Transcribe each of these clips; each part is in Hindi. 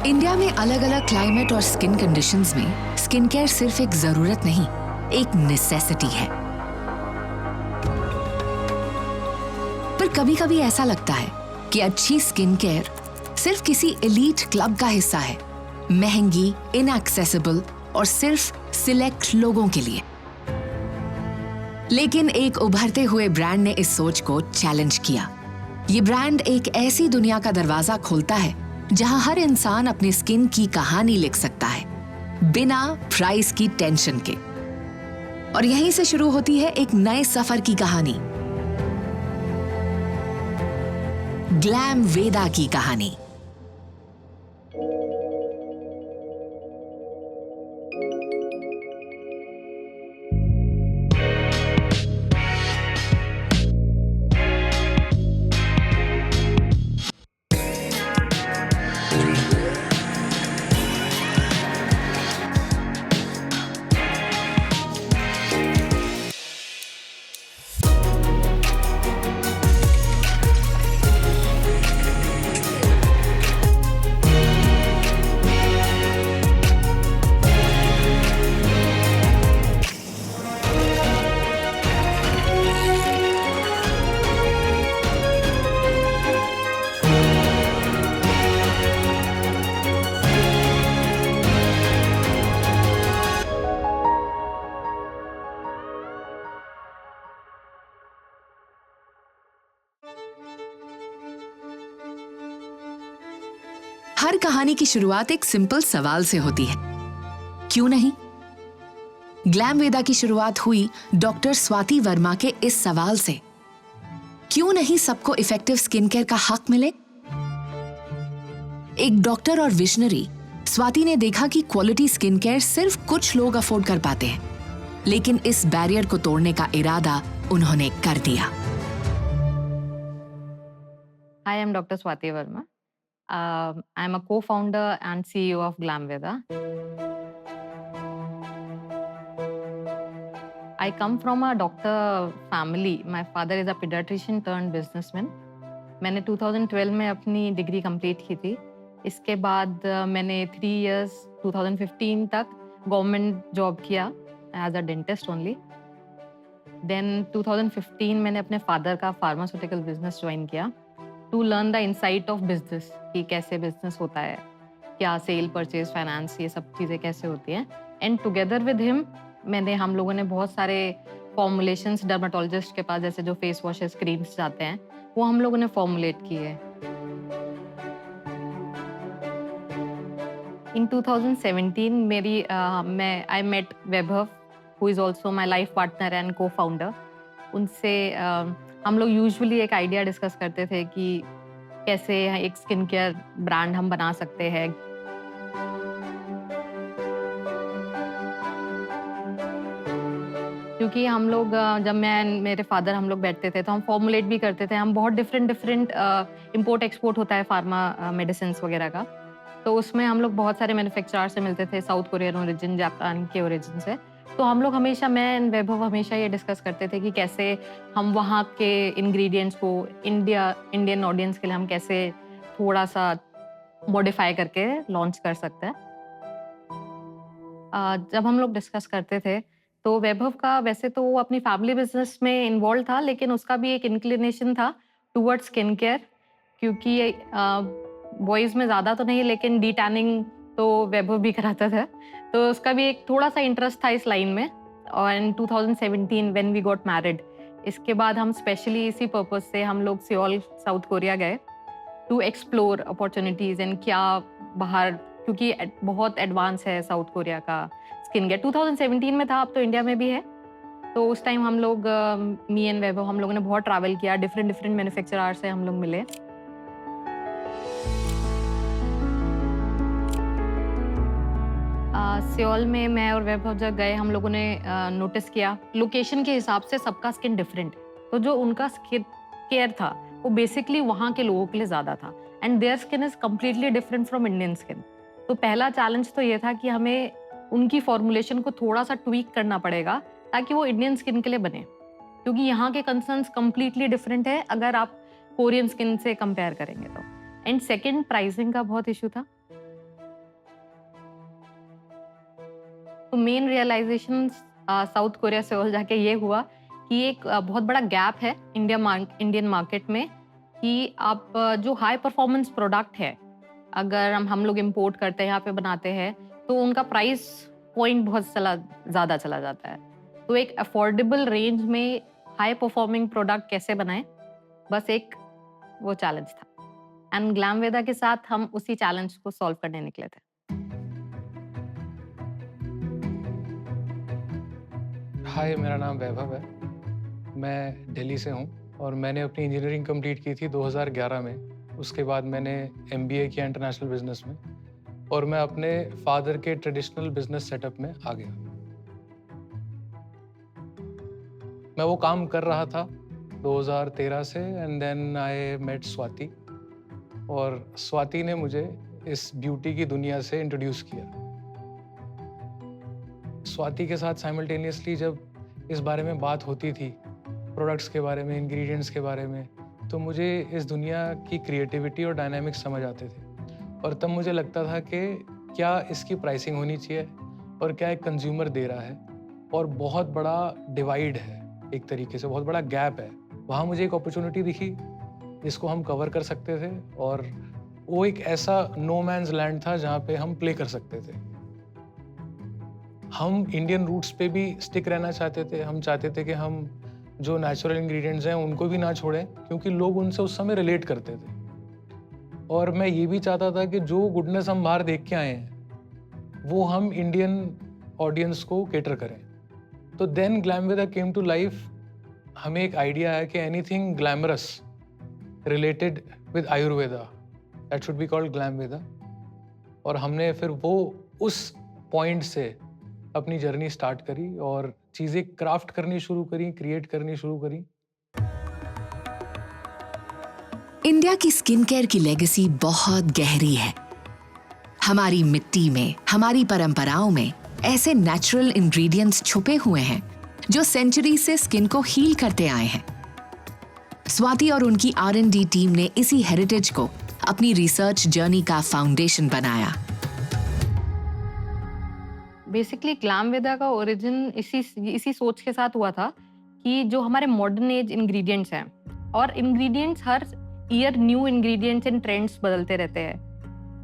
इंडिया में अलग अलग क्लाइमेट और स्किन कंडीशंस में स्किन केयर सिर्फ एक जरूरत नहीं, एक नेसेसिटी है। पर कभी-कभी ऐसा लगता है कि अच्छी स्किन केयर सिर्फ किसी एलीट क्लब का हिस्सा है, महंगी, इनएक्सेसिबल और सिर्फ सिलेक्ट लोगों के लिए। लेकिन एक उभरते हुए ब्रांड ने इस सोच को चैलेंज किया। ये ब्रांड एक ऐसी दुनिया का दरवाजा खोलता है जहां हर इंसान अपनी स्किन की कहानी लिख सकता है, बिना प्राइस की टेंशन के। और यहीं से शुरू होती है एक नए सफर की कहानी, ग्लैम वेदा की कहानी। हर कहानी की शुरुआत एक सिंपल सवाल से होती है, क्यों नहीं? ग्लैम वेदा की शुरुआत हुई डॉक्टर स्वाति वर्मा के इस सवाल से, क्यों नहीं सबको इफेक्टिव स्किन केयर का हक मिले? एक डॉक्टर और विजनरी स्वाति ने देखा कि क्वालिटी स्किन केयर सिर्फ कुछ लोग अफोर्ड कर पाते हैं, लेकिन इस बैरियर को तोड़ने का इरादा उन्होंने कर दिया। I am Dr. Swati Verma. I am a co-founder and CEO of Glam Veda. I come from a doctor family. My father is a pediatrician turned businessman. मैंने 2012 में अपनी डिग्री कंप्लीट की थी। इसके बाद मैंने 3 इयर्स 2015 तक गवर्नमेंट जॉब किया as a dentist only. Then 2015 मैंने अपने फादर का फार्मास्यूटिकल बिजनेस ज्वाइन किया to learn the insight of business, कि कैसे बिजनेस होता है, क्या सेल परचेज फाइनेंस, ये सब चीज़ें कैसे होती हैं। एंड टुगेदर विद हिम हम लोगों ने बहुत सारे फॉर्मुलेशंस डर्माटोलॉजिस्ट के पास, जैसे जो फेस वॉशेस क्रीम्स जाते हैं, वो हम लोगों ने फॉर्मुलेट किए। In 2017 I met Vaibhav, who is also my life partner and co founder. उनसे हम लोग यूजुअली एक आइडिया डिस्कस करते थे कि कैसे एक स्किन केयर ब्रांड हम बना सकते हैं। क्योंकि हम लोग जब मेरे फादर हम लोग बैठते थे तो हम फॉर्मुलेट भी करते थे। हम बहुत डिफरेंट इंपोर्ट एक्सपोर्ट होता है फार्मा मेडिसिन वगैरह का, तो उसमें हम लोग बहुत सारे मैन्युफैक्चरर से मिलते थे, साउथ कोरियन ओरिजिन, जापान के ओरिजिन से। तो हम लोग हमेशा, मैं एंड वैभव हमेशा ये डिस्कस करते थे कि कैसे हम वहाँ के इंग्रेडिएंट्स को इंडियन ऑडियंस के लिए हम कैसे थोड़ा सा मॉडिफाई करके लॉन्च कर सकते हैं। जब हम लोग डिस्कस करते थे तो वैभव का, वैसे तो वो अपनी फैमिली बिजनेस में इन्वॉल्व था, लेकिन उसका भी एक इंक्लिनेशन था टूवर्ड्स स्किन केयर, क्योंकि बॉयज़ में ज़्यादा तो नहीं, लेकिन डी टैनिंग तो वैभव भी कराता था, तो उसका भी एक थोड़ा सा इंटरेस्ट था इस लाइन में। और इन 2017 व्हेन वी गॉट मैरिड, इसके बाद हम स्पेशली इसी पर्पस से हम लोग सियोल साउथ कोरिया गए टू एक्सप्लोर अपॉर्चुनिटीज़ एंड क्या बाहर, क्योंकि बहुत एडवांस है साउथ कोरिया का स्किन केयर। 2017 में था, अब तो इंडिया में भी है। तो उस टाइम हम लोग, मी एंड वैभव, हम लोगों ने बहुत ट्रैवल किया, डिफरेंट मैन्युफैक्चरर से हम लोग मिले। सियोल में मैं और वैभव जब गए, हम लोगों ने नोटिस किया लोकेशन के हिसाब से सबका स्किन डिफरेंट है। तो जो उनका स्किन केयर था वो बेसिकली वहाँ के लोगों के लिए ज़्यादा था, and their skin is completely different from Indian skin. तो पहला चैलेंज तो ये था कि हमें उनकी फॉर्मुलेशन को थोड़ा सा ट्वीक करना पड़ेगा ताकि वो इंडियन स्किन के लिए बने, क्योंकि यहाँ के कंसर्न्स कम्प्लीटली डिफरेंट है अगर आप कोरियन स्किन से कंपेयर करेंगे तो। एंड सेकेंड, प्राइसिंग का बहुत इशू था। तो मेन रियलाइजेशन साउथ कोरिया सेओल जाके ये हुआ कि एक बहुत बड़ा गैप है इंडियन मार्केट में कि आप जो हाई परफॉर्मेंस प्रोडक्ट है, अगर हम लोग इंपोर्ट करते हैं, यहाँ पे बनाते हैं, तो उनका प्राइस पॉइंट बहुत ज़्यादा चला जाता है। तो एक अफोर्डेबल रेंज में हाई परफॉर्मिंग प्रोडक्ट कैसे बनाएं, बस एक वो चैलेंज था। एंड ग्लैमवेदा के साथ हम उसी चैलेंज को सॉल्व करने निकले थे। हाय, मेरा नाम वैभव है। मैं दिल्ली से हूँ और मैंने अपनी इंजीनियरिंग कंप्लीट की थी 2011 में। उसके बाद मैंने एमबीए किया इंटरनेशनल बिजनेस में और मैं अपने फादर के ट्रेडिशनल बिजनेस सेटअप में आ गया। मैं वो काम कर रहा था 2013 से and then I met Swati और स्वाति ने मुझे इस ब्यूटी की दुनिया से इंट्रोड्यूस किया। स्वाति के साथ साइमल्टेनियसली जब इस बारे में बात होती थी, प्रोडक्ट्स के बारे में, इंग्रेडिएंट्स के बारे में, तो मुझे इस दुनिया की क्रिएटिविटी और डायनामिक्स समझ आते थे और तब मुझे लगता था कि क्या इसकी प्राइसिंग होनी चाहिए और क्या एक कंज्यूमर दे रहा है, और बहुत बड़ा डिवाइड है, एक तरीके से बहुत बड़ा गैप है। वहाँ मुझे एक अपॉर्चुनिटी दिखी जिसको हम कवर कर सकते थे और वो एक ऐसा नो मैन्स लैंड था जहाँ पे हम प्ले कर सकते थे। हम इंडियन रूट्स पे भी स्टिक रहना चाहते थे। हम चाहते थे कि हम जो नेचुरल इंग्रेडिएंट्स हैं उनको भी ना छोड़ें, क्योंकि लोग उनसे उस समय रिलेट करते थे। और मैं ये भी चाहता था कि जो गुडनेस हम बाहर देख के आए हैं वो हम इंडियन ऑडियंस को केटर करें। तो then Glamveda came to life. हमें एक आइडिया है कि anything glamorous related with Ayurveda, that should be called Glamveda. और हमने फिर वो उस पॉइंट से अपनी जर्नी स्टार्ट करी और चीज़ें क्राफ्ट करनी शुरू करी, क्रिएट करनी शुरू करी। इंडिया की स्किन केयर की लेगेसी बहुत गहरी है। हमारी मिट्टी में, हमारी परंपराओं में ऐसे नेचुरल इंग्रेडिएंट्स छुपे हुए हैं जो सेंचुरी से स्किन को हील करते आए हैं। स्वाति और उनकी R&D टीम ने इसी हेरिटेज को अपनी रिसर्च जर्नी का फाउंडेशन बनाया। बेसिकली ग्लैमवेदा का ओरिजिन इसी सोच के साथ हुआ था कि जो हमारे मॉडर्न एज इंग्रेडिएंट्स हैं, और ingredients her year new ingredients and trends बदलते रहते हैं,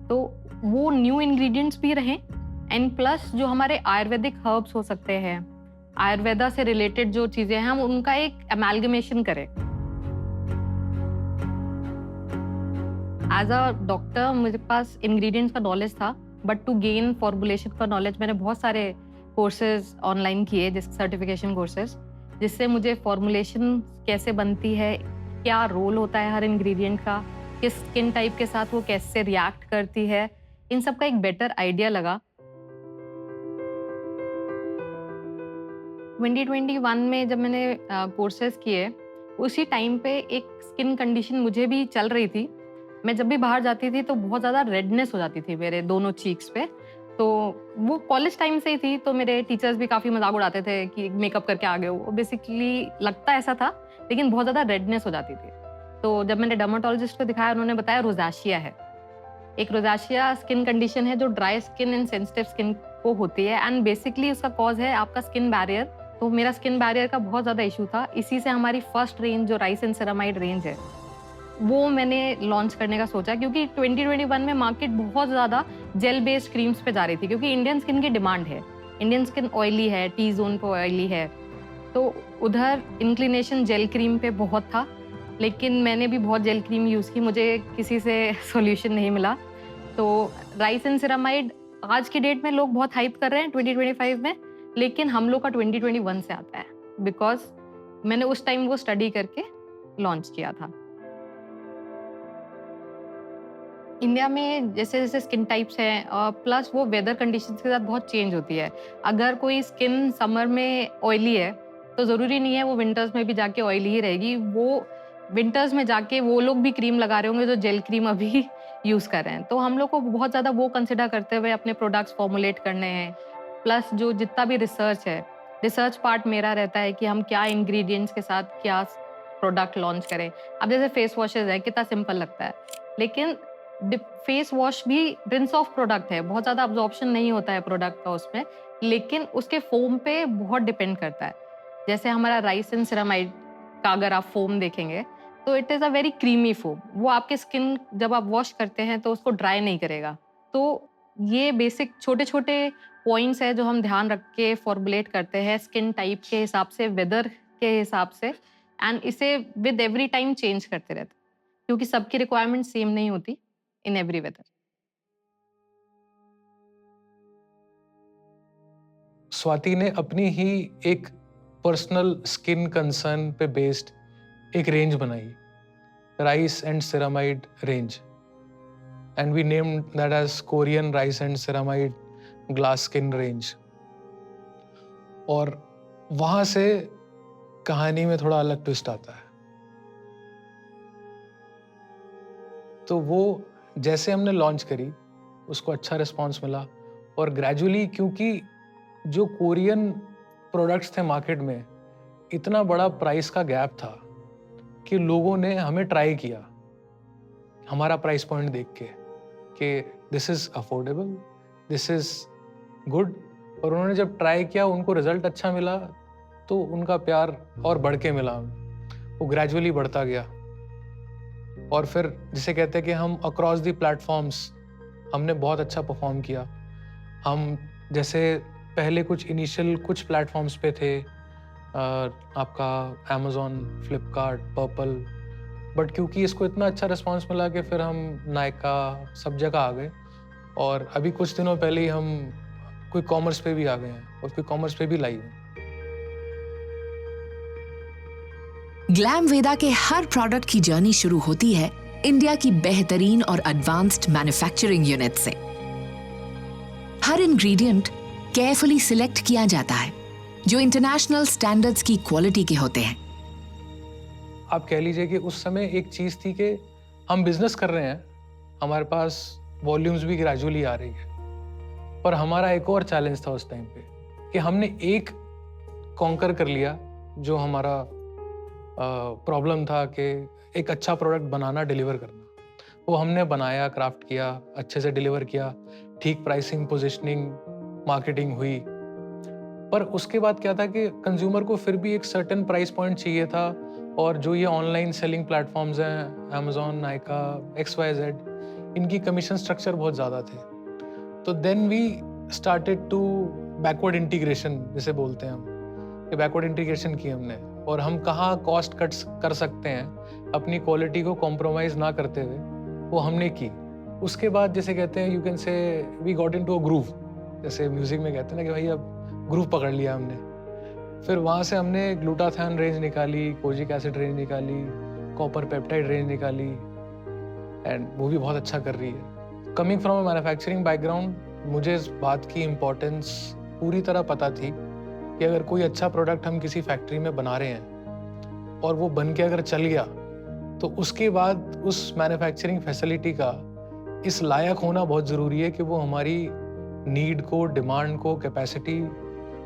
तो वो न्यू इंग्रेडिएंट्स भी रहें एंड प्लस जो हमारे आयुर्वेदिक हर्ब्स हो सकते हैं, आयुर्वेदा से रिलेटेड जो चीजें हैं, हम उनका एक अमेलगमेशन करें। एज अ डॉक्टर मुझे पास इंग्रेडिएंट्स का नॉलेज था, बट टू गेन फॉर्मुलेशन का नॉलेज मैंने बहुत सारे कोर्सेज ऑनलाइन किए, जिस सर्टिफिकेशन कोर्सेज, जिससे मुझे फॉर्मुलेशन कैसे बनती है, क्या रोल होता है हर इंग्रेडिएंट का, किस स्किन टाइप के साथ वो कैसे रिएक्ट करती है, इन सब का एक बेटर आइडिया लगा। 2021 में जब मैंने कोर्सेज किए, उसी टाइम पे एक स्किन कंडीशन मुझे भी चल रही थी। मैं जब भी बाहर जाती थी तो बहुत ज़्यादा रेडनेस हो जाती थी मेरे दोनों चीक्स पे। तो वो कॉलेज टाइम से ही थी, तो मेरे टीचर्स भी काफ़ी मजाक उड़ाते थे कि मेकअप करके आ गए हो। बेसिकली लगता ऐसा था, लेकिन बहुत ज़्यादा रेडनेस हो जाती थी। तो जब मैंने डर्माटोलॉजिस्ट को दिखाया, उन्होंने बताया रोज़ाशिया है। एक रोज़ाशिया स्किन कंडीशन है जो dry skin and sensitive skin को होती है, एंड बेसिकली उसका कॉज है आपका स्किन बैरियर। तो मेरा स्किन बैरियर का बहुत ज़्यादा इशू था। इसी से हमारी फर्स्ट रेंज जो राइस एंड सेरामाइड रेंज है, वो मैंने लॉन्च करने का सोचा, क्योंकि 2021 में मार्केट बहुत ज़्यादा जेल बेस्ड क्रीम्स पे जा रही थी, क्योंकि इंडियन स्किन की डिमांड है। इंडियन स्किन ऑयली है, टी जोन पे ऑयली है, तो उधर इंक्लिनेशन जेल क्रीम पे बहुत था। लेकिन मैंने भी बहुत जेल क्रीम यूज़ की, मुझे किसी से सॉल्यूशन नहीं मिला। तो राइस एंड सेरामाइड आज की डेट में लोग बहुत हाइप कर रहे हैं 2025 में, लेकिन हम लोग का 2021 से आता है, बिकॉज मैंने उस टाइम वो स्टडी करके लॉन्च किया था। इंडिया में जैसे जैसे स्किन टाइप्स हैं, प्लस वो वेदर कंडीशंस के साथ बहुत चेंज होती है। अगर कोई स्किन समर में ऑयली है, तो ज़रूरी नहीं है वो विंटर्स में भी जाके ऑयली ही रहेगी। वो विंटर्स में जाके वो लोग भी क्रीम लगा रहे होंगे जो जेल क्रीम अभी यूज़ कर रहे हैं। तो हम लोग को बहुत ज़्यादा वो कंसिडर करते हुए अपने प्रोडक्ट्स फॉर्मुलेट करने हैं। प्लस जो जितना भी रिसर्च है, रिसर्च पार्ट मेरा रहता है कि हम क्या इंग्रेडिएंट्स के साथ क्या प्रोडक्ट लॉन्च करें। अब जैसे फेस वॉशेज है, कितना सिंपल लगता है, लेकिन फेस वॉश भी रिंस ऑफ प्रोडक्ट है, बहुत ज़्यादा अब्जॉर्प्शन नहीं होता है प्रोडक्ट का उसमें, लेकिन उसके फोम पे बहुत डिपेंड करता है। जैसे हमारा राइस एंड सिरामाइड का अगर आप फोम देखेंगे तो it is a very creamy foam, वो आपके स्किन जब आप वॉश करते हैं तो उसको ड्राई नहीं करेगा। तो ये बेसिक छोटे छोटे पॉइंट्स है जो हम ध्यान रख के फॉर्मुलेट करते हैं स्किन टाइप के हिसाब से, वेदर के हिसाब से, एंड इसे विद एवरी टाइम चेंज करते रहते हैं क्योंकि सबकी रिक्वायरमेंट सेम नहीं होती इन एवरी वेदर। स्वाति ने अपनी ही एक पर्सनल स्किन कंसर्न पे बेस्ड एक रेंज बनाई, rice and ceramide range, and we named that as Korean rice and ceramide glass skin range. और वहां से कहानी में थोड़ा अलग ट्विस्ट आता है। तो वो जैसे हमने लॉन्च करी उसको अच्छा रिस्पांस मिला, और ग्रेजुअली क्योंकि जो कोरियन प्रोडक्ट्स थे मार्केट में, इतना बड़ा प्राइस का गैप था कि लोगों ने हमें ट्राई किया हमारा प्राइस पॉइंट देख के कि this is affordable, this is good. और उन्होंने जब ट्राई किया, उनको रिजल्ट अच्छा मिला, तो उनका प्यार और बढ़ के मिला, वो ग्रेजुअली बढ़ता गया। और फिर जिसे कहते हैं कि हम अक्रॉस द प्लेटफॉर्म्स हमने बहुत अच्छा परफॉर्म किया। हम जैसे पहले कुछ इनिशियल कुछ प्लेटफॉर्म्स पे थे, आपका अमेज़ॉन, फ्लिपकार्ट, पर्पल, बट क्योंकि इसको इतना अच्छा रिस्पांस मिला कि फिर हम नायका सब जगह आ गए। और अभी कुछ दिनों पहले ही हम कोई कॉमर्स पे भी आ गए हैं और कोई कॉमर्स पे भी लाइव हैं। ग्लैमवेदा के हर प्रोडक्ट की जर्नी शुरू होती है इंडिया की बेहतरीन और एडवांस्ड मैन्युफैक्चरिंग यूनिट से। हर इंग्रेडिएंट केयरफुली सिलेक्ट किया जाता है जो इंटरनेशनल स्टैंडर्ड्स की क्वालिटी के होते हैं। आप कह लीजिए कि उस समय एक चीज़ थी कि हम बिजनेस कर रहे हैं, हमारे पास वॉल्यूम्स भी ग्रेजुअली आ रही है, पर हमारा एक और चैलेंज था उस टाइम पे कि हमने एक कॉन्कर कर लिया जो हमारा प्रॉब्लम था कि एक अच्छा प्रोडक्ट बनाना, डिलीवर करना। वो हमने बनाया, क्राफ्ट किया, अच्छे से डिलीवर किया, ठीक प्राइसिंग, पोजिशनिंग, मार्केटिंग हुई। पर उसके बाद क्या था कि कंज्यूमर को फिर भी एक सर्टेन प्राइस पॉइंट चाहिए था, और जो ये ऑनलाइन सेलिंग प्लेटफॉर्म्स हैं, अमेज़ॉन, नायका, XYZ, इनकी कमीशन स्ट्रक्चर बहुत ज़्यादा थे। तो then we started to backward integration, जिसे बोलते हैं हम, कि बैकवर्ड इंटीग्रेशन की हमने, और हम कहाँ कॉस्ट कट्स कर सकते हैं अपनी क्वालिटी को कॉम्प्रोमाइज़ ना करते हुए, वो हमने की। उसके बाद जैसे कहते हैं, you can say we got into a groove, जैसे म्यूजिक में कहते हैं ना कि भाई अब ग्रूव पकड़ लिया हमने। फिर वहाँ से हमने ग्लूटाथान रेंज निकाली, कोजिक एसिड रेंज निकाली, कॉपर पेप्टाइड रेंज निकाली, एंड वो भी बहुत अच्छा कर रही है। Coming from a manufacturing background, मुझे इस बात की इम्पोर्टेंस पूरी तरह पता थी कि अगर कोई अच्छा प्रोडक्ट हम किसी फैक्ट्री में बना रहे हैं और वो बन के अगर चल गया, तो उसके बाद उस मैन्युफैक्चरिंग फैसिलिटी का इस लायक होना बहुत ज़रूरी है कि वो हमारी नीड को, डिमांड को, कैपेसिटी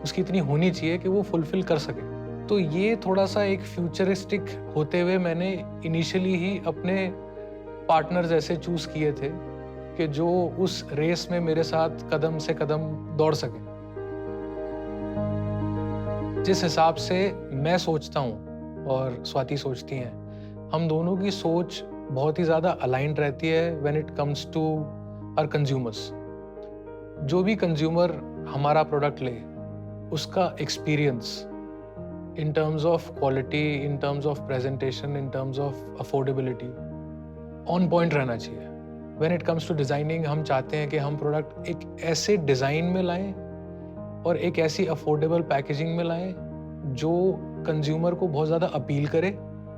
उसकी इतनी होनी चाहिए कि वो फुलफिल कर सके। तो ये थोड़ा सा एक फ्यूचरिस्टिक होते हुए मैंने इनिशियली ही अपने पार्टनर्स ऐसे चूज़ किए थे कि जो उस रेस में मेरे साथ कदम से कदम दौड़ सके। जिस हिसाब से मैं सोचता हूँ और स्वाति सोचती हैं, हम दोनों की सोच बहुत ही ज़्यादा अलाइंड रहती है when it comes to our consumers. जो भी कंज्यूमर हमारा प्रोडक्ट ले, उसका experience in terms of quality, in terms of presentation, in terms of affordability on point रहना चाहिए। When it comes to designing, हम चाहते हैं कि हम प्रोडक्ट एक ऐसे डिज़ाइन में लाएं और एक ऐसी अफोर्डेबल पैकेजिंग में लाएं जो कंज्यूमर को बहुत ज़्यादा अपील करे।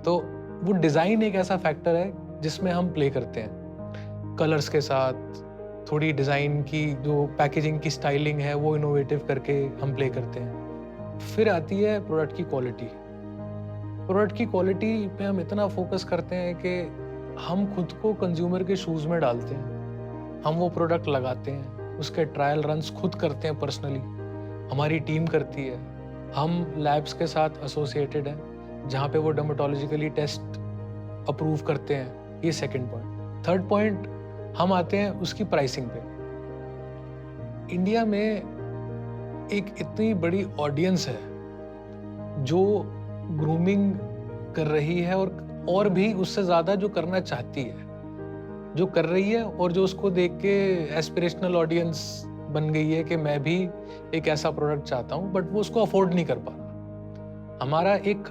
तो वो डिज़ाइन एक ऐसा फैक्टर है जिसमें हम प्ले करते हैं। कलर्स के साथ थोड़ी डिज़ाइन की जो पैकेजिंग की स्टाइलिंग है वो इनोवेटिव करके हम प्ले करते हैं। फिर आती है प्रोडक्ट की क्वालिटी। प्रोडक्ट की क्वालिटी पे हम इतना फोकस करते हैं कि हम खुद को कंज्यूमर के शूज़ में डालते हैं। हम वो प्रोडक्ट लगाते हैं, उसके ट्रायल रन्स खुद करते हैं पर्सनली, हमारी टीम करती है। हम लैब्स के साथ एसोसिएटेड हैं जहाँ पे वो डर्मेटोलॉजिकली टेस्ट अप्रूव करते हैं। ये सेकंड पॉइंट। थर्ड पॉइंट, हम आते हैं उसकी प्राइसिंग पे। इंडिया में एक इतनी बड़ी ऑडियंस है जो ग्रूमिंग कर रही है और भी उससे ज़्यादा जो करना चाहती है, जो कर रही है, और जो उसको देख के एस्पिरेशनल ऑडियंस बन गई है कि मैं भी एक ऐसा प्रोडक्ट चाहता हूँ, बट वो उसको अफोर्ड नहीं कर पा रहा। हमारा एक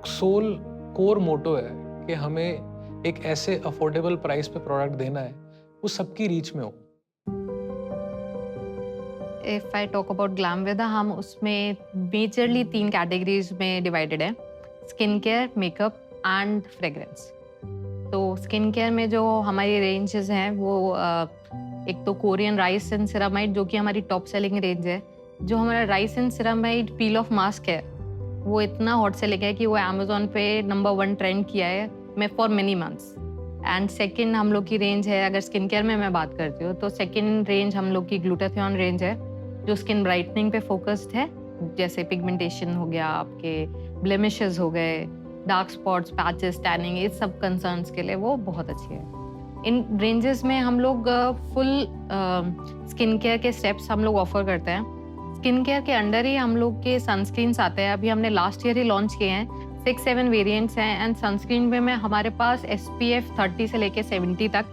सोल कोर मोटो है कि हमें एक ऐसे अफोर्डेबल प्राइस पे प्रोडक्ट देना है वो सबकी रीच में हो। इफ आई टॉक अबाउट ग्लैमवेदा, हम उसमें मेजरली 3 कैटेगरीज में डिवाइडेड है: skin care, makeup and fragrance. तो स्किन केयर में जो हमारी रेंजेस हैं वो एक तो कोरियन राइस एंड सिरामाइड, जो कि हमारी टॉप सेलिंग रेंज है। जो हमारा rice and ceramide peel of mask है वो इतना हॉट सेलिंग है कि वो अमेजोन पे नंबर 1 ट्रेंड किया है मैं for many months. And second हम लोग की रेंज है, अगर स्किन केयर में मैं बात करती हूँ तो सेकंड रेंज हम लोग की ग्लूटाथियोन रेंज है, जो स्किन ब्राइटनिंग पे फोकस्ड है। जैसे पिगमेंटेशन हो गया, आपके ब्लेमिशेस हो गए, डार्क स्पॉट्स, पैचेस, टैनिंग, ये सब कंसर्न्स के लिए वो बहुत अच्छी है। इन रेंजेस में हम लोग फुल स्किन केयर के स्टेप्स हम लोग ऑफर करते हैं। स्किन केयर के अंडर ही हम लोग के सनस्क्रीन्स आते हैं। अभी हमने लास्ट ईयर ही लॉन्च किए हैं, 6-7 वेरिएंट्स हैं। एंड सनस्क्रीन में हमारे पास SPF 30 से लेके 70 तक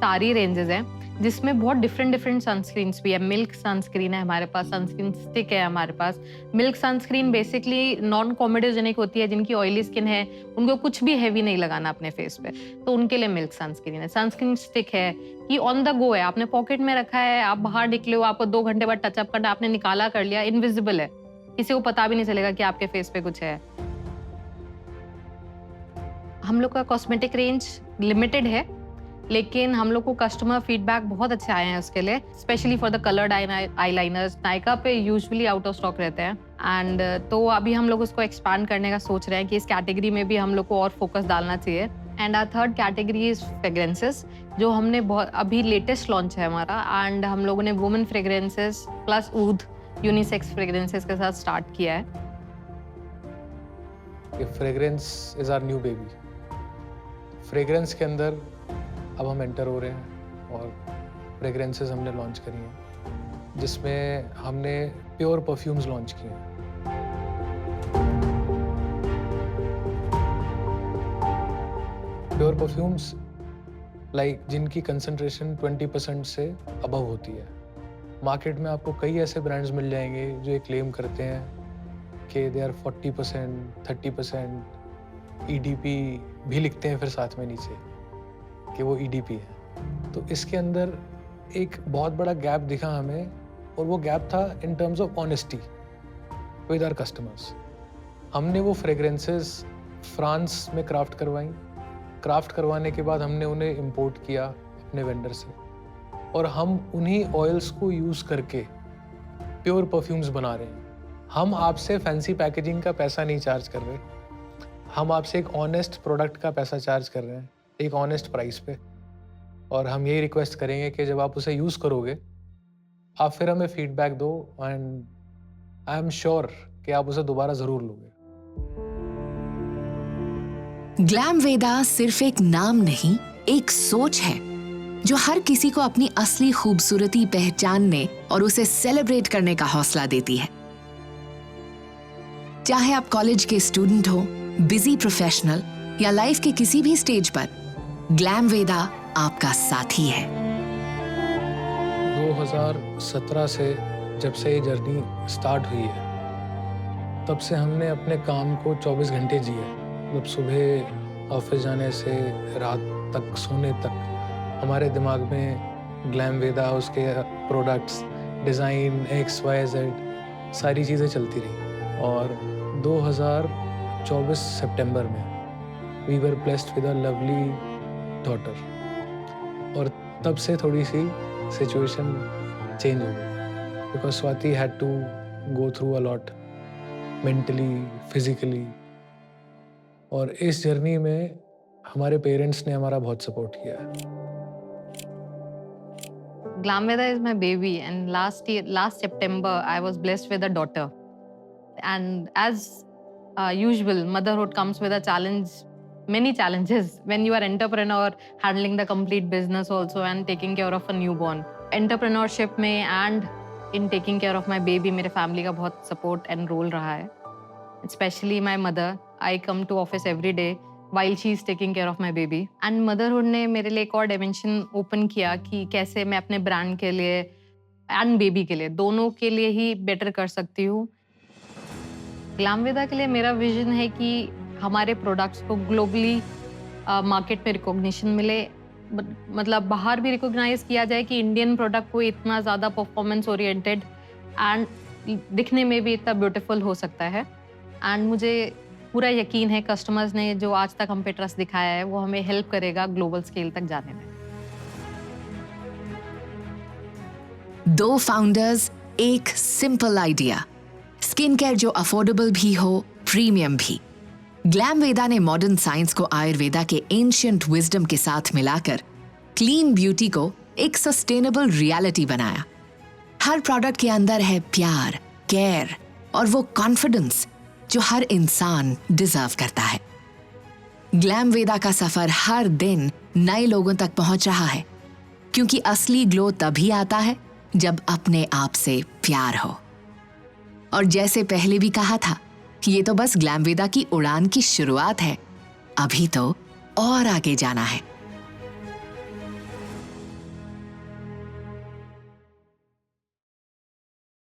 सारी रेंजेस हैं, जिसमें बहुत डिफरेंट सनस्क्रीन्स भी है। मिल्क सनस्क्रीन है हमारे पास, सनस्क्रीन स्टिक है हमारे पास। Milk sunscreen basically non comedogenic होती है, जिनकी ऑयली स्किन है, उनको कुछ भी हैवी नहीं लगाना अपने फेस पे, तो उनके लिए मिल्क सनस्क्रीन है। सनस्क्रीन स्टिक है कि ऑन द गो है, आपने पॉकेट में रखा है, आप बाहर निकले हो, आपको 2 घंटे बाद टचअप करना, आपने निकाला, कर लिया, इनविजिबल है, किसी को पता भी नहीं चलेगा कि आपके फेस पे कुछ है। हम लोग का कॉस्मेटिक रेंज लिमिटेड है, लेकिन हम लोग को कस्टमर फीडबैक बहुत अच्छे आए हैं उसके लिए, specially for the coloured eyeliners. Nykaa पे यूजुअली आउट ऑफ स्टॉक रहते हैं, एंड तो अभी हम लोग उसको एक्सपांड करने का सोच रहे हैं कि इस कैटेगरी में भी हम लोग को और फोकस डालना चाहिए। And our third category is fragrances, जो हमने बहुत अभी लेटेस्ट लॉन्च है हमारा। एंड हम लोगों ने women fragrances plus oud unisex fragrances के साथ स्टार्ट किया है। Fragrance is our new baby. Fragrance के अंदर अब हम एंटर हो रहे हैं और फ्रेग्रेंसेस हमने लॉन्च करी हैं, जिसमें हमने प्योर परफ्यूम्स लॉन्च किए हैं। प्योर परफ्यूम्स लाइक जिनकी कंसंट्रेशन 20% से अबव होती है। मार्केट में आपको कई ऐसे ब्रांड्स मिल जाएंगे जो ये क्लेम करते हैं कि दे आर 40%, 30%, EDP भी लिखते हैं फिर साथ में नीचे कि वो EDP है। तो इसके अंदर एक बहुत बड़ा गैप दिखा हमें, और वो गैप था in terms of honesty with our customers. हमने वो फ्रेग्रेंसेस फ्रांस में क्राफ्ट करवाई। क्राफ्ट करवाने के बाद हमने उन्हें इंपोर्ट किया अपने वेंडर से, और हम उन्हीं ऑयल्स को यूज़ करके प्योर परफ्यूम्स बना रहे हैं। हम आपसे फैंसी पैकेजिंग का पैसा नहीं चार्ज कर रहे, हम आपसे एक ऑनेस्ट प्रोडक्ट का पैसा चार्ज कर रहे हैं, एक ऑनेस्ट प्राइस पे। और हम यही रिक्वेस्ट करेंगे कि जब आप उसे यूज़ करोगे आप फिर हमें फीडबैक दो, एंड आई एम श्योर कि आप उसे दोबारा ज़रूर लोगे। ग्लैमवेदा सिर्फ एक नाम नहीं, एक सोच है जो हर किसी को अपनी असली खूबसूरती पहचानने और उसे सेलिब्रेट करने का हौसला देती है। चाहे आप कॉलेज के स्टूडेंट हो, बिजी प्रोफेशनल या लाइफ के किसी भी स्टेज पर, ग्लैमवेदा आपका साथी है। 2017 से जब से ये जर्नी स्टार्ट हुई है, तब से हमने अपने काम को 24 घंटे जिए। मतलब सुबह ऑफिस जाने से रात तक सोने तक हमारे दिमाग में ग्लैमवेदा, उसके प्रोडक्ट्स, डिज़ाइन, XYZ सारी चीज़ें चलती रही। और 2024 सितंबर में we were blessed with a lovely daughter, और तब से थोड़ी सी सिचुएशन चेंज हो गई, because Swati had to go through a lot mentally, physically. और इस जर्नी में हमारे पेरेंट्स ने हमारा बहुत सपोर्ट किया है। Glamveda is my baby, and last September, I was blessed with a daughter. And as usual, motherhood comes with a challenge many challenges when you are entrepreneur, handling the complete business also and taking care of a newborn. Entrepreneurship में and in taking care of my baby, मेरे family का बहुत support and role रहा है. Especially my mother. I come to office every day while she is taking care of my baby. And motherhood ने मेरे लिए एक और dimension open किया कि कैसे मैं अपने brand के लिए and baby के लिए दोनों के लिए ही better कर सकती हूँ. ग्लैमवेदा के लिए मेरा विजन है कि हमारे प्रोडक्ट्स को ग्लोबली मार्केट में रिकॉग्निशन मिले, मतलब बाहर भी रिकॉग्नाइज किया जाए कि इंडियन प्रोडक्ट को इतना ज़्यादा परफॉर्मेंस ओरिएंटेड एंड दिखने में भी इतना ब्यूटीफुल हो सकता है. एंड मुझे पूरा यकीन है कस्टमर्स ने जो आज तक हम पे ट्रस्ट दिखाया है वो हमें हेल्प करेगा ग्लोबल स्केल तक जाने में. दो फाउंडर्स, एक सिंपल आइडिया, स्किन केयर जो अफोर्डेबल भी हो, प्रीमियम भी. ग्लैमवेदा ने मॉडर्न साइंस को आयुर्वेदा के एंशिएंट विजडम के साथ मिलाकर क्लीन ब्यूटी को एक सस्टेनेबल रियलिटी बनाया. हर प्रोडक्ट के अंदर है प्यार, केयर और वो कॉन्फिडेंस जो हर इंसान डिजर्व करता है. ग्लैमवेदा का सफर हर दिन नए लोगों तक पहुंच रहा है, क्योंकि असली ग्लो तभी आता है जब अपने आप से प्यार हो. और जैसे पहले भी कहा था, ये तो बस ग्लैमवेदा की उड़ान की शुरुआत है, अभी तो और आगे जाना है.